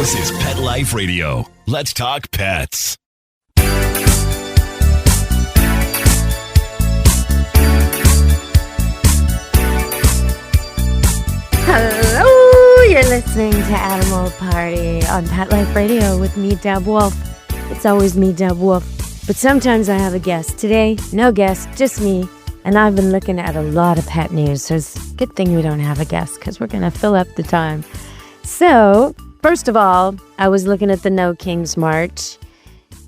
This is Pet Life Radio. Let's talk pets. Hello, you're listening to Animal Party on Pet Life Radio with me, Deb Wolf. It's always me, Deb Wolf, but sometimes I have a guest. Today, no guest, just me, and I've been looking at a lot of pet news, so it's a good thing we don't have a guest because we're going to fill up the time. So, first of all, I was looking at the No Kings March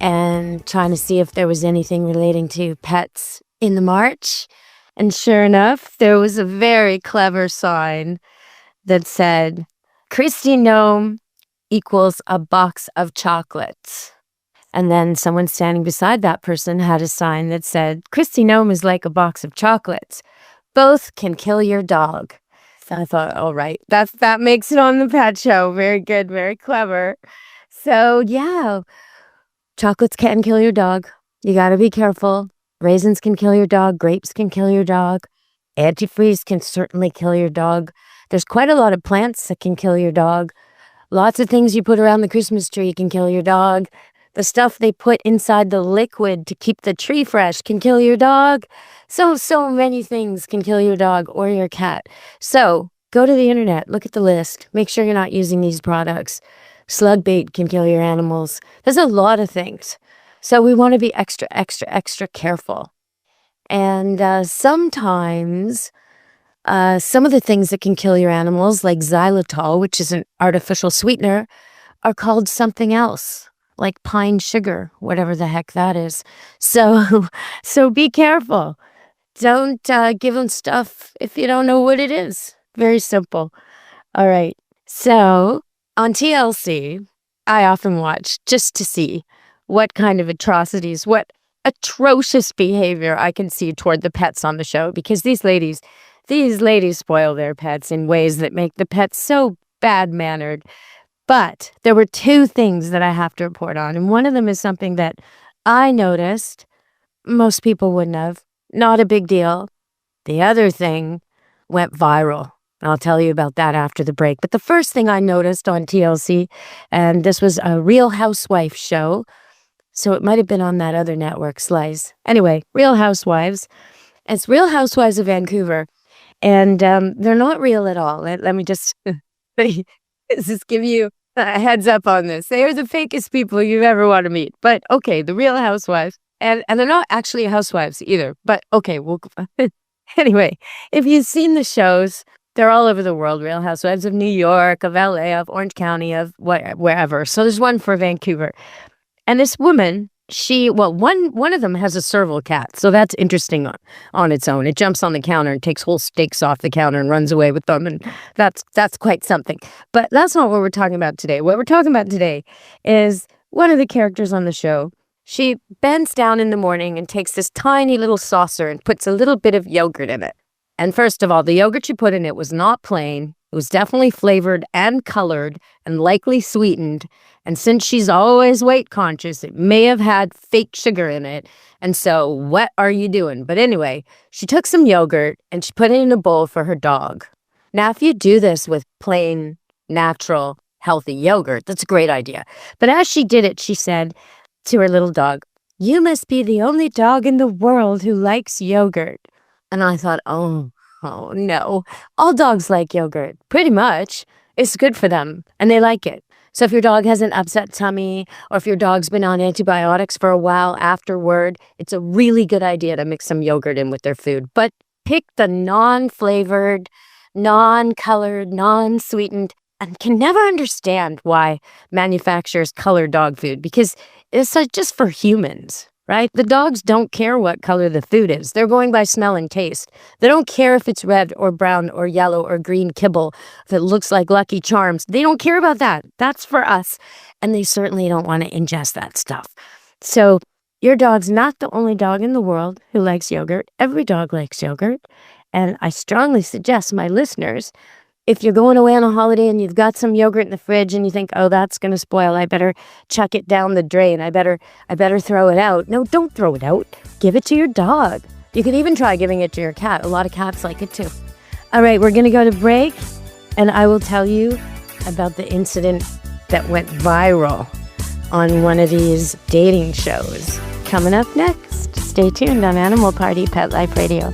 and trying to see if there was anything relating to pets in the march, and sure enough, there was a very clever sign that said, Kristi Noem equals a box of chocolates. And then someone standing beside that person had a sign that said, Kristi Noem is like a box of chocolates. Both can kill your dog. So I thought, all right, that makes it on the pet show. Very good, very clever. So yeah, chocolates can kill your dog. You got to be careful. Raisins can kill your dog. Grapes can kill your dog. Antifreeze can certainly kill your dog. There's quite a lot of plants that can kill your dog. Lots of things you put around the Christmas tree can kill your dog. The stuff they put inside the liquid to keep the tree fresh can kill your dog. So many things can kill your dog or your cat. So go to the internet, look at the list. Make sure you're not using these products. Slug bait can kill your animals. There's a lot of things. So we want to be extra careful. And sometimes some of the things that can kill your animals, like xylitol, which is an artificial sweetener, are called something else, like pine sugar, whatever the heck that is. So be careful. Don't give them stuff if you don't know what it is. Very simple. All right. So on TLC, I often watch just to see what kind of atrocities, what atrocious behavior I can see toward the pets on the show, because these ladies spoil their pets in ways that make the pets so bad-mannered. But there were two things that I have to report on, and one of them is something that I noticed most people wouldn't have. Not a big deal. The other thing went viral. I'll tell you about that after the break. But the first thing I noticed on TLC, and this was a Real Housewife show, so it might have been on that other network, Slice. Anyway, Real Housewives. It's Real Housewives of Vancouver, and they're not real at all. Let me just give you a heads up on this. They are the fakest people you ever want to meet. But okay, the Real Housewives, and they're not actually housewives either. But okay, anyway, if you've seen the shows, they're all over the world. Real Housewives of New York, of LA, of Orange County, of wherever. So there's one for Vancouver. And this woman, one of them has a serval cat. So that's interesting on its own. It jumps on the counter and takes whole steaks off the counter and runs away with them. And that's quite something. But that's not what we're talking about today. What we're talking about today is one of the characters on the show. She bends down in the morning and takes this tiny little saucer and puts a little bit of yogurt in it. And first of all, the yogurt she put in it was not plain. It was definitely flavored and colored and likely sweetened. And since she's always weight conscious, it may have had fake sugar in it. And so what are you doing? But anyway, she took some yogurt and she put it in a bowl for her dog. Now, if you do this with plain, natural, healthy yogurt, that's a great idea. But as she did it, she said to her little dog, "You must be the only dog in the world who likes yogurt." And I thought, oh no, all dogs like yogurt, pretty much. It's good for them and they like it. So if your dog has an upset tummy or if your dog's been on antibiotics for a while afterward, it's a really good idea to mix some yogurt in with their food. But pick the non-flavored, non-colored, non-sweetened, and can never understand why manufacturers color dog food, because it's just for humans. Right? The dogs don't care what color the food is. They're going by smell and taste. They don't care if it's red or brown or yellow or green kibble, if it looks like Lucky Charms. They don't care about that. That's for us. And they certainly don't want to ingest that stuff. So your dog's not the only dog in the world who likes yogurt. Every dog likes yogurt. And I strongly suggest my listeners, if you're going away on a holiday and you've got some yogurt in the fridge and you think, oh, that's going to spoil, I better chuck it down the drain. I better throw it out. No, don't throw it out. Give it to your dog. You could even try giving it to your cat. A lot of cats like it too. All right, we're going to go to break and I will tell you about the incident that went viral on one of these dating shows. Coming up next, stay tuned on Animal Party Pet Life Radio.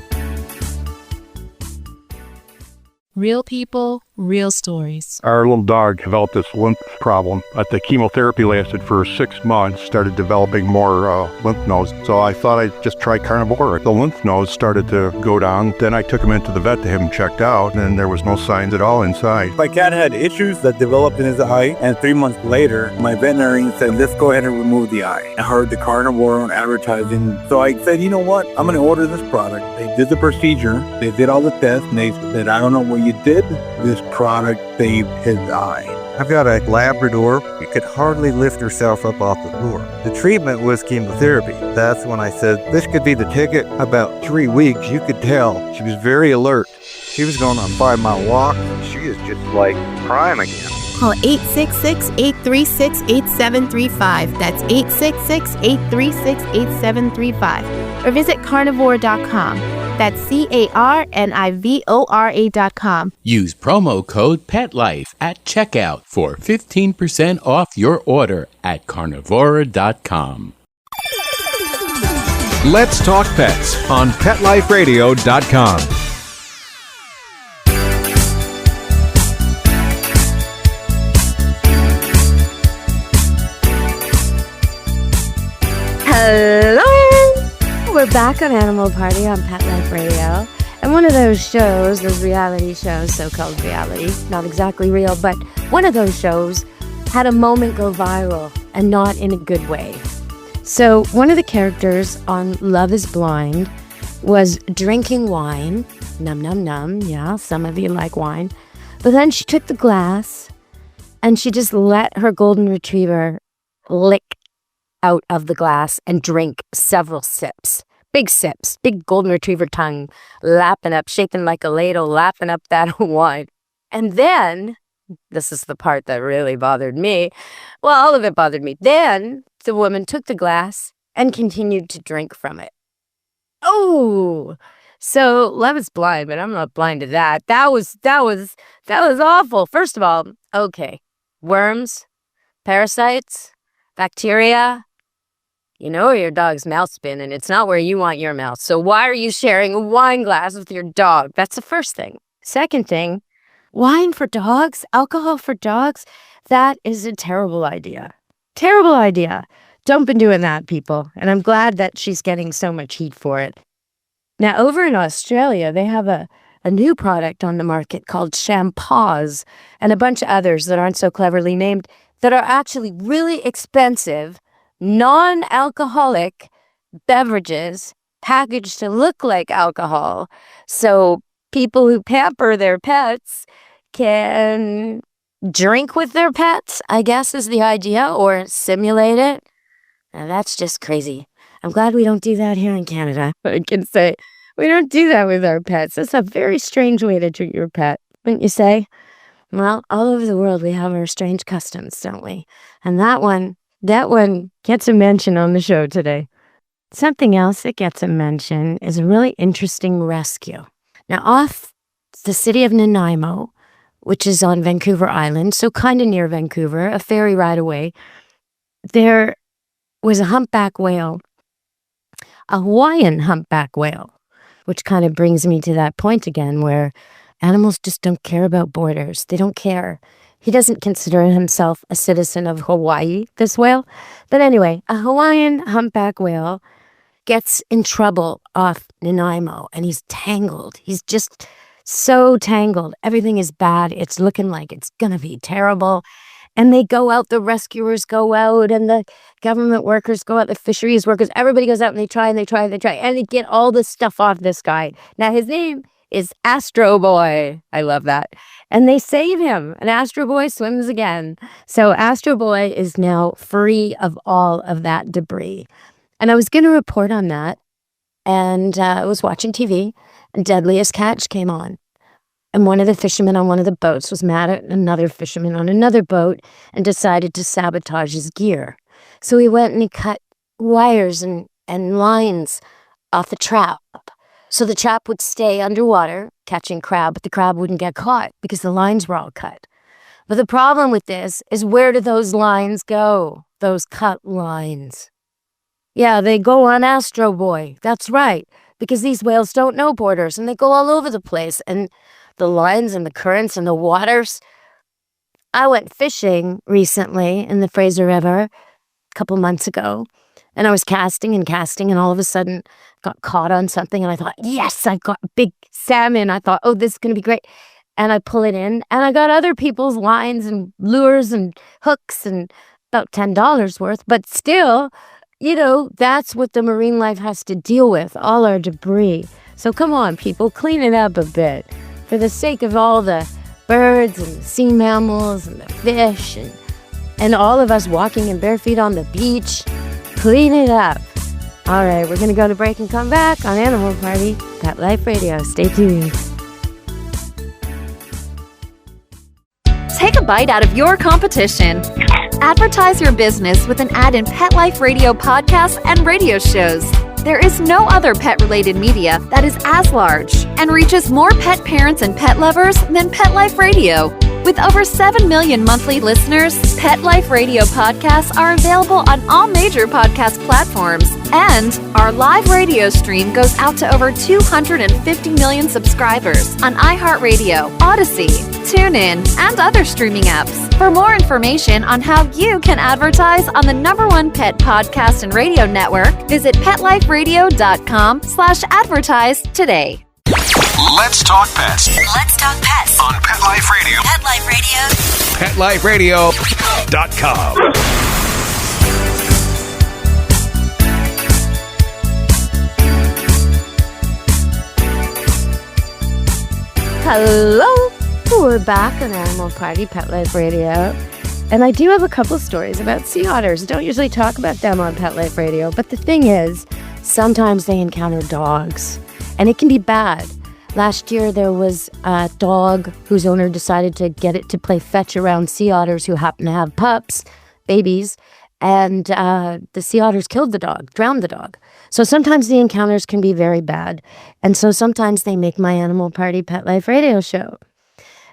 Real people, real stories. Our little dog developed this lymph problem. The chemotherapy lasted for 6 months, started developing more lymph nodes. So I thought I'd just try Carnivora. The lymph nodes started to go down. Then I took him into the vet to have him checked out, and there was no signs at all inside. My cat had issues that developed in his eye, and 3 months later, my veterinarian said, let's go ahead and remove the eye. I heard the Carnivora on advertising, so I said, you know what? I'm going to order this product. They did the procedure. They did all the tests, and they said, I don't know what you did. This product saved his eye. I've got a Labrador. She could hardly lift herself up off the floor. The treatment was chemotherapy. That's when I said, this could be the ticket. About 3 weeks, you could tell she was very alert. She was going on a 5-mile walk. She is just like prime again. Call 866-836-8735. That's 866-836-8735. Or visit carnivora.com. That's carnivora.com. Use promo code PETLIFE at checkout for 15% off your order at carnivora.com. Let's Talk Pets on PetLifeRadio.com. Hello! We're back on Animal Party on Pet Life Radio. And one of those shows, those reality shows, so-called reality, not exactly real, but one of those shows had a moment go viral, and not in a good way. So one of the characters on Love is Blind was drinking wine. Num, num, num. Yeah, some of you like wine. But then she took the glass and she just let her golden retriever lick out of the glass and drink several sips. Big sips, big golden retriever tongue, lapping up, shaking like a ladle, lapping up that wine. And then, this is the part that really bothered me. Well, all of it bothered me. Then the woman took the glass and continued to drink from it. Oh, so Love is Blind, but I'm not blind to that. That was awful. First of all, okay, worms, parasites, bacteria. You know where your dog's mouth's been, and it's not where you want your mouth. So why are you sharing a wine glass with your dog? That's the first thing. Second thing, wine for dogs, alcohol for dogs, that is a terrible idea. Terrible idea. Don't be doing that, people. And I'm glad that she's getting so much heat for it. Now, over in Australia, they have a new product on the market called Champause and a bunch of others that aren't so cleverly named that are actually really expensive, non-alcoholic beverages packaged to look like alcohol. So people who pamper their pets can drink with their pets, I guess is the idea, or simulate it. Now that's just crazy. I'm glad we don't do that here in Canada. I can say we don't do that with our pets. That's a very strange way to treat your pet, wouldn't you say? Well, all over the world we have our strange customs, don't we? And that one gets a mention on the show today. Something else that gets a mention is a really interesting rescue. Now, off the city of Nanaimo, which is on Vancouver Island, so kind of near Vancouver, a ferry ride away, there was a humpback whale, a Hawaiian humpback whale, which kind of brings me to that point again where animals just don't care about borders. They don't care. He doesn't consider himself a citizen of Hawaii, this whale. But anyway, a Hawaiian humpback whale gets in trouble off Nanaimo, and he's tangled. He's just so tangled. Everything is bad. It's looking like it's going to be terrible. And they go out, the rescuers go out, and the government workers go out, the fisheries workers, everybody goes out and they try, and they get all this stuff off this guy. Now, his name is Astro Boy. I love that. And they save him, and Astro Boy swims again. So Astro Boy is now free of all of that debris. And I was going to report on that, and I was watching TV, and Deadliest Catch came on. And one of the fishermen on one of the boats was mad at another fisherman on another boat and decided to sabotage his gear. So he went and he cut wires and lines off the trap. So the trap would stay underwater catching crab, but the crab wouldn't get caught because the lines were all cut. But the problem with this is, where do those lines go? Those cut lines. Yeah, they go on Astro Boy. That's right. Because these whales don't know borders and they go all over the place. And the lines and the currents and the waters. I went fishing recently in the Fraser River a couple months ago. And I was casting, and all of a sudden got caught on something. And I thought, yes, I got a big salmon. I thought, oh, this is going to be great. And I pull it in, and I got other people's lines and lures and hooks and about $10 worth. But still, that's what the marine life has to deal with, all our debris. So come on, people, clean it up a bit. For the sake of all the birds and the sea mammals and the fish and all of us walking in bare feet on the beach, clean it up. All right, we're going to go to break and come back on Animal Party, Pet Life Radio. Stay tuned. Take a bite out of your competition. Advertise your business with an ad in Pet Life Radio podcasts and radio shows. There is no other pet-related media that is as large and reaches more pet parents and pet lovers than Pet Life Radio. With over 7 million monthly listeners, Pet Life Radio podcasts are available on all major podcast platforms. And our live radio stream goes out to over 250 million subscribers on iHeartRadio, Odyssey, TuneIn, and other streaming apps. For more information on how you can advertise on the #1 pet podcast and radio network, visit PetLifeRadio.com/advertise today. Let's talk pets. Let's talk pets On Pet Life Radio. Pet Life PetLifeRadio.com. Hello, we're back on Animal Party, Pet Life Radio. And I do have a couple stories about sea otters. Don't usually talk about them on Pet Life Radio, but the thing is, sometimes they encounter dogs, and it can be bad. Last year, there was a dog whose owner decided to get it to play fetch around sea otters who happen to have pups, babies, and the sea otters killed the dog, drowned the dog. So sometimes the encounters can be very bad, and so sometimes they make my Animal Party Pet Life Radio show.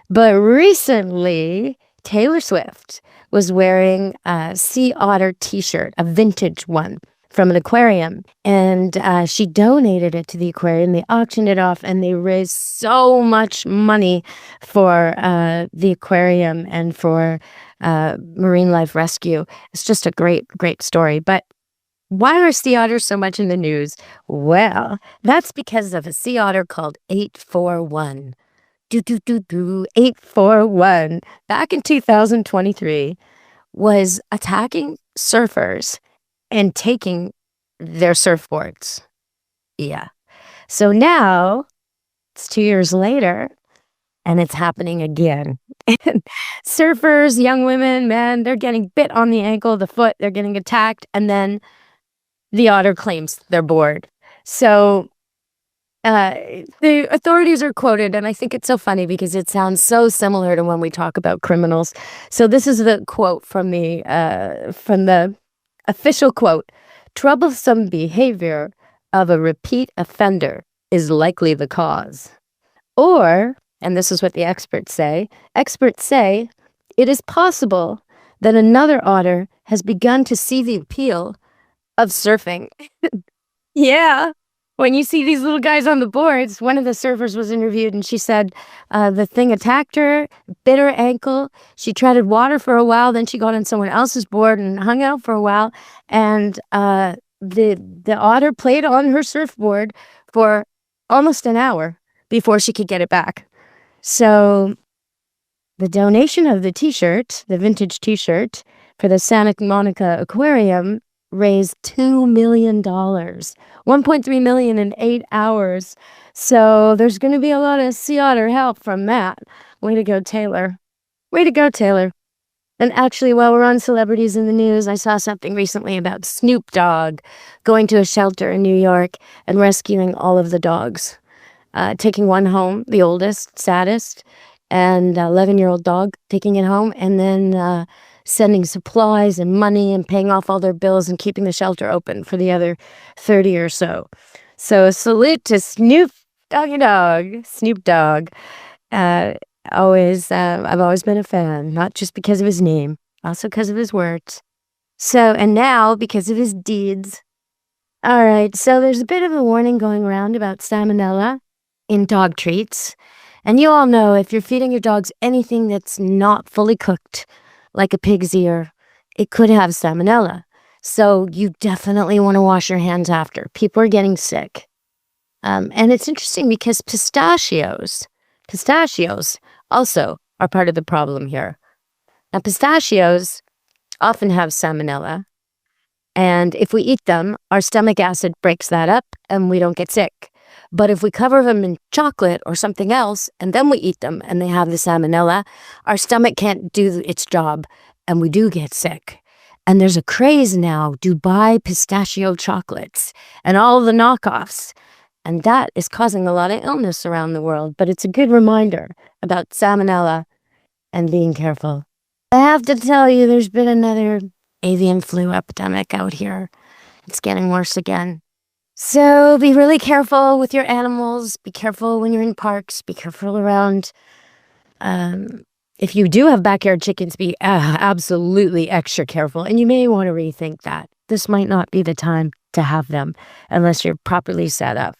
But recently, Taylor Swift was wearing a sea otter t-shirt, a vintage one, from an aquarium, and she donated it to the aquarium. They auctioned it off, and they raised so much money for the aquarium and for marine life rescue. It's just a great, great story. But why are sea otters so much in the news? Well, that's because of a sea otter called 841. 841, back in 2023, was attacking surfers and taking their surfboards. Yeah. So now, it's 2 years later, and it's happening again. And surfers, young women, men, they're getting bit on the ankle, the foot, they're getting attacked, and then the otter claims their board. So the authorities are quoted, and I think it's so funny because it sounds so similar to when we talk about criminals. So this is the quote from the official quote: "Troublesome behavior of a repeat offender is likely the cause." Or, and this is what the experts say, it is possible that another otter has begun to see the appeal of surfing. Yeah. When you see these little guys on the boards, one of the surfers was interviewed, and she said the thing attacked her, bit her ankle. She treaded water for a while, then she got on someone else's board and hung out for a while. And the otter played on her surfboard for almost an hour before she could get it back. So the donation of the t-shirt, the vintage t-shirt for the Santa Monica Aquarium, raised $2 million, $1.3 million in 8 hours. So there's going to be a lot of sea otter help from that. Way to go, Taylor. Way to go, Taylor. And actually, while we're on celebrities in the news, I saw something recently about Snoop Dogg going to a shelter in New York and rescuing all of the dogs, taking one home, the oldest, saddest, and 11-year-old dog, taking it home, and then sending supplies and money and paying off all their bills and keeping the shelter open for the other 30 or so. So a salute to Snoop Dogg. I've always been a fan, not just because of his name, also because of his words. So, and now because of his deeds. All right, so there's a bit of a warning going around about salmonella in dog treats. And you all know if you're feeding your dogs anything that's not fully cooked, like a pig's ear, it could have salmonella. So you definitely want to wash your hands after. People are getting sick. And it's interesting because pistachios also are part of the problem here. Now, pistachios often have salmonella. And if we eat them, our stomach acid breaks that up and we don't get sick. But if we cover them in chocolate or something else, and then we eat them and they have the salmonella, our stomach can't do its job and we do get sick. And there's a craze now, Dubai pistachio chocolates and all the knockoffs. And that is causing a lot of illness around the world. But it's a good reminder about salmonella and being careful. I have to tell you, there's been another avian flu epidemic out here. It's getting worse again. So be really careful with your animals. Be careful when you're in parks. Be careful around. If you do have backyard chickens, be absolutely extra careful. And you may want to rethink that. This might not be the time to have them unless you're properly set up.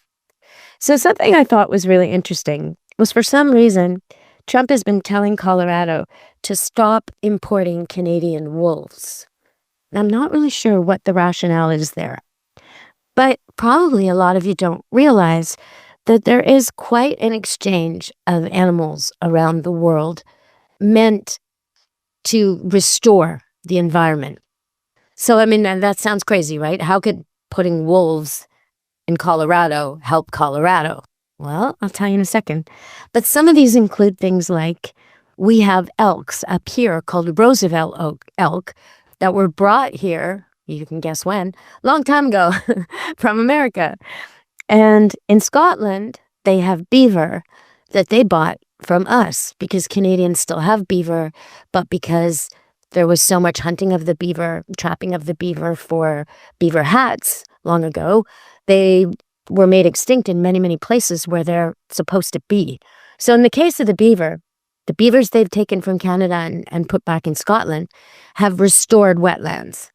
So something I thought was really interesting was, for some reason, Trump has been telling Colorado to stop importing Canadian wolves. And I'm not really sure what the rationale is there. But probably a lot of you don't realize that there is quite an exchange of animals around the world meant to restore the environment. So, I mean, that sounds crazy, right? How could putting wolves in Colorado help Colorado? Well, I'll tell you in a second. But some of these include things like we have elks up here called Roosevelt elk that were brought here, you can guess when, a long time ago from America. And in Scotland, they have beaver that they bought from us because Canadians still have beaver, but because there was so much hunting of the beaver, trapping of the beaver for beaver hats long ago, they were made extinct in many, many places where they're supposed to be. So in the case of the beavers they've taken from Canada and put back in Scotland have restored wetlands.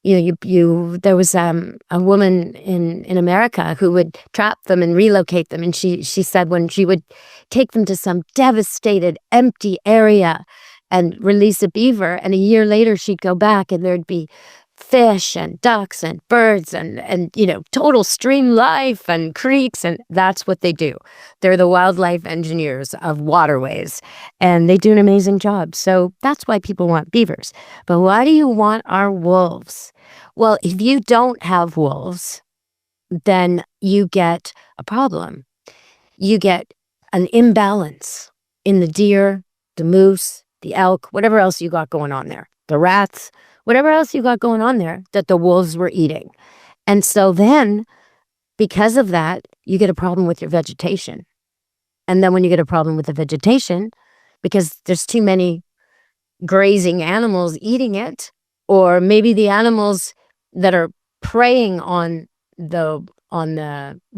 There was a woman in America who would trap them and relocate them. And she said when she would take them to some devastated, empty area and release a beaver, and a year later she'd go back and there'd be fish and ducks and birds and total stream life and creeks, and that's what they do. They're the wildlife engineers of waterways, and they do an amazing job. So that's why people want beavers. But why do you want our wolves? Well, if you don't have wolves, then you get a problem. You get an imbalance in the deer, the moose, the elk, whatever else you got going on there, the rats, whatever else you got going on there that the wolves were eating. And so then, because of that, you get a problem with your vegetation. And then when you get a problem with the vegetation, because there's too many grazing animals eating it, or maybe the animals that are preying on the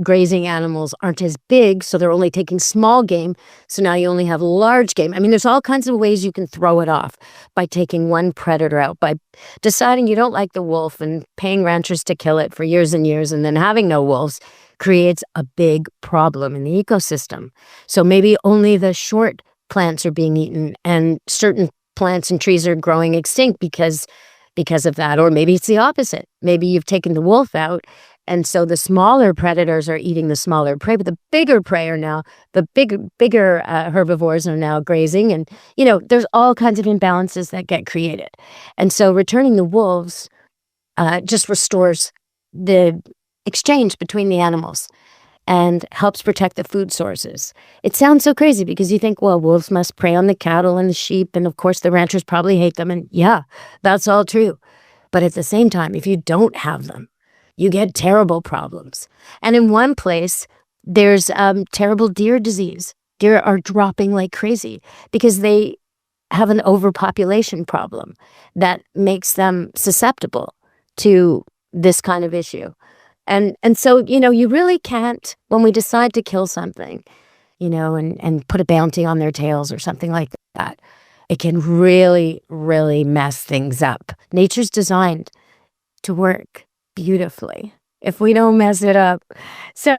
grazing animals aren't as big, so they're only taking small game. So now you only have large game. I mean, there's all kinds of ways you can throw it off by taking one predator out, by deciding you don't like the wolf and paying ranchers to kill it for years and years, and then having no wolves creates a big problem in the ecosystem. So maybe only the short plants are being eaten and certain plants and trees are growing extinct because of that. Or maybe it's the opposite. Maybe you've taken the wolf out, and so the smaller predators are eating the smaller prey, but the bigger prey are now, the bigger herbivores are now grazing. And, there's all kinds of imbalances that get created. And so returning the wolves just restores the exchange between the animals and helps protect the food sources. It sounds so crazy because you think, well, wolves must prey on the cattle and the sheep, and of course the ranchers probably hate them. And yeah, that's all true. But at the same time, if you don't have them, you get terrible problems. And in one place, there's terrible deer disease. Deer are dropping like crazy because they have an overpopulation problem that makes them susceptible to this kind of issue. And so, you really can't, when we decide to kill something, and put a bounty on their tails or something like that. It can really, really mess things up. Nature's designed to work beautifully if we don't mess it up.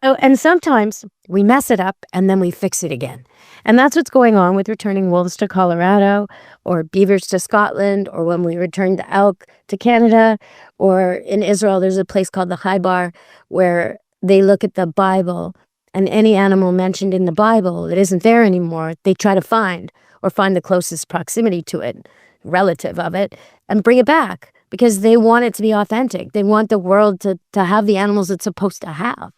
And sometimes we mess it up and then we fix it again. And that's what's going on with returning wolves to Colorado or beavers to Scotland, or when we return the elk to Canada, or in Israel, there's a place called the Chaibar where they look at the Bible and any animal mentioned in the Bible that isn't there anymore, they try to find the closest proximity to it, relative of it, and bring it back because they want it to be authentic. They want the world to have the animals it's supposed to have,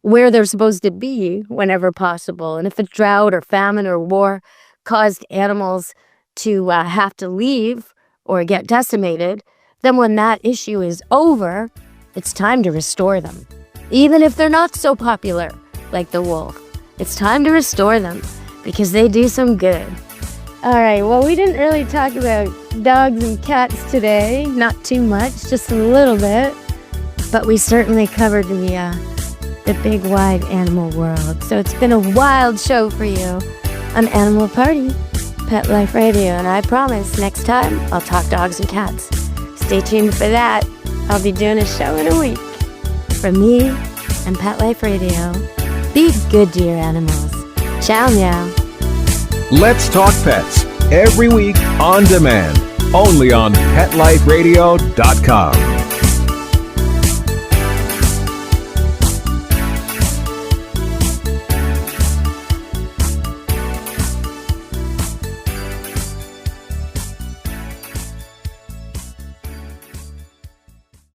where they're supposed to be whenever possible. And if a drought or famine or war caused animals to have to leave or get decimated, then when that issue is over, it's time to restore them. Even if they're not so popular like the wolf, it's time to restore them because they do some good. All right, well, we didn't really talk about dogs and cats today. Not too much, just a little bit. But we certainly covered the big, wide animal world. So it's been a wild show for you on Animal Party, Pet Life Radio. And I promise next time I'll talk dogs and cats. Stay tuned for that. I'll be doing a show in a week. From me and Pet Life Radio, be good to your animals. Ciao, meow. Let's Talk Pets, every week on demand, only on PetLifeRadio.com.